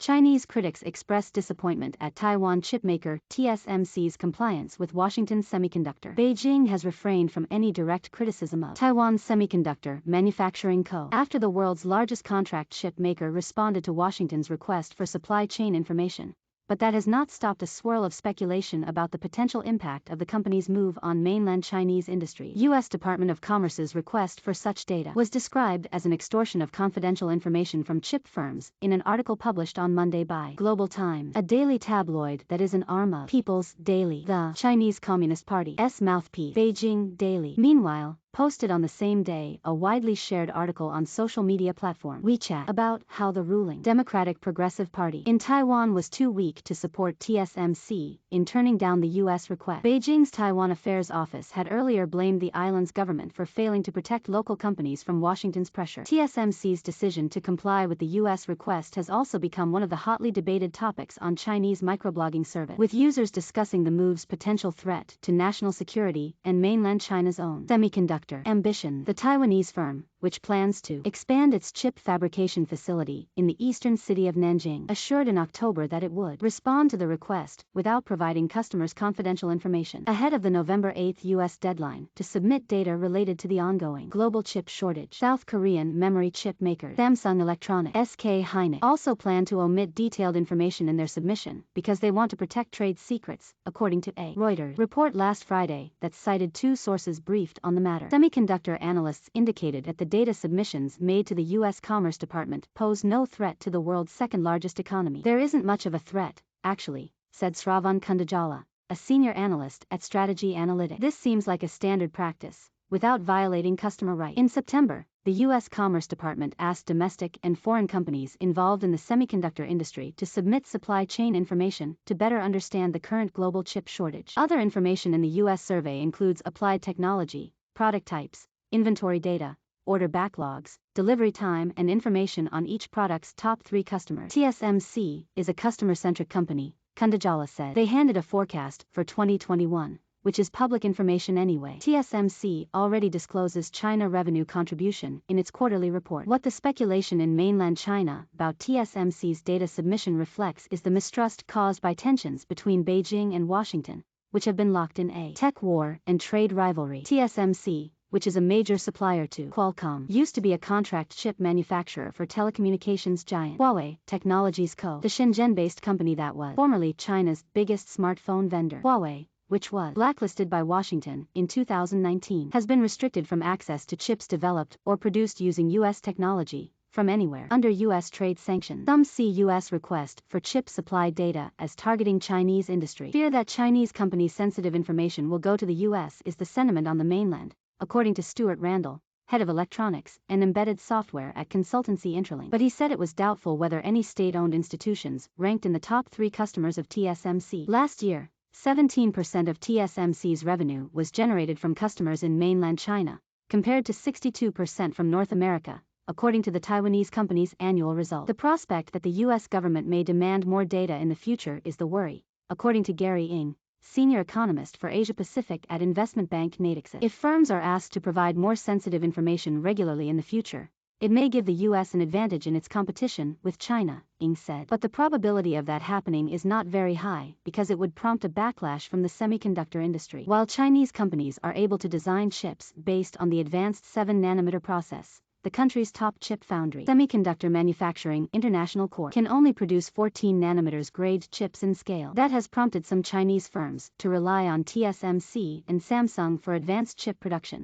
Chinese critics expressed disappointment at Taiwan chipmaker TSMC's compliance with Washington Semiconductor. Beijing has refrained from any direct criticism of Taiwan Semiconductor Manufacturing Co. after the world's largest contract chip maker responded to Washington's request for supply chain information. But that has not stopped a swirl of speculation about the potential impact of the company's move on mainland Chinese industry. U.S. Department of Commerce's request for such data was described as an extortion of confidential information from chip firms in an article published on Monday by Global Times, a daily tabloid that is an arm of People's Daily, the Chinese Communist Party's mouthpiece. Beijing Daily, meanwhile, posted on the same day a widely shared article on social media platform WeChat about how the ruling Democratic Progressive Party in Taiwan was too weak to support TSMC in turning down the U.S. request. Beijing's Taiwan Affairs Office had earlier blamed the island's government for failing to protect local companies from Washington's pressure. TSMC's decision to comply with the U.S. request has also become one of the hotly debated topics on Chinese microblogging service, with users discussing the move's potential threat to national security and mainland China's own semiconductor ambition. The Taiwanese firm, which plans to expand its chip fabrication facility in the eastern city of Nanjing, assured in October that it would respond to the request without providing customers confidential information ahead of the November 8 U.S. deadline to submit data related to the ongoing global chip shortage. South Korean memory chip maker Samsung Electronics SK Hynix also plan to omit detailed information in their submission because they want to protect trade secrets, according to a Reuters report last Friday that cited two sources briefed on the matter. Semiconductor analysts indicated that the data submissions made to the U.S. Commerce Department pose no threat to the world's second-largest economy. There isn't much of a threat, actually, said Sravan Kundajala, a senior analyst at Strategy Analytics. This seems like a standard practice, without violating customer rights. In September, the U.S. Commerce Department asked domestic and foreign companies involved in the semiconductor industry to submit supply chain information to better understand the current global chip shortage. Other information in the U.S. survey includes applied technology, product types, inventory data, order backlogs, delivery time, and information on each product's top 3 customers. TSMC is a customer-centric company, Kundajala said. They handed a forecast for 2021, which is public information anyway. TSMC already discloses China revenue contribution in its quarterly report. What the speculation in mainland China about TSMC's data submission reflects is the mistrust caused by tensions between Beijing and Washington, which have been locked in a tech war and trade rivalry. TSMC, which is a major supplier to Qualcomm, used to be a contract chip manufacturer for telecommunications giant Huawei Technologies Co., the Shenzhen-based company that was formerly China's biggest smartphone vendor. Huawei, which was blacklisted by Washington in 2019, has been restricted from access to chips developed or produced using U.S. technology from anywhere under U.S. trade sanctions. Some see U.S. request for chip supply data as targeting Chinese industry. Fear that Chinese companies' sensitive information will go to the U.S. is the sentiment on the mainland, according to Stuart Randall, head of electronics and embedded software at consultancy Intralink. But he said it was doubtful whether any state-owned institutions ranked in the top 3 customers of TSMC. Last year, 17% of TSMC's revenue was generated from customers in mainland China, compared to 62% from North America, according to the Taiwanese company's annual result. The prospect that the U.S. government may demand more data in the future is the worry, according to Gary Ng, senior economist for Asia-Pacific at investment bank Natixis. If firms are asked to provide more sensitive information regularly in the future, it may give the U.S. an advantage in its competition with China, Ng said. But the probability of that happening is not very high because it would prompt a backlash from the semiconductor industry. While Chinese companies are able to design chips based on the advanced 7-nanometer process, the country's top chip foundry, Semiconductor Manufacturing International Corp., can only produce 14 nanometers grade chips in scale. That has prompted some Chinese firms to rely on TSMC and Samsung for advanced chip production.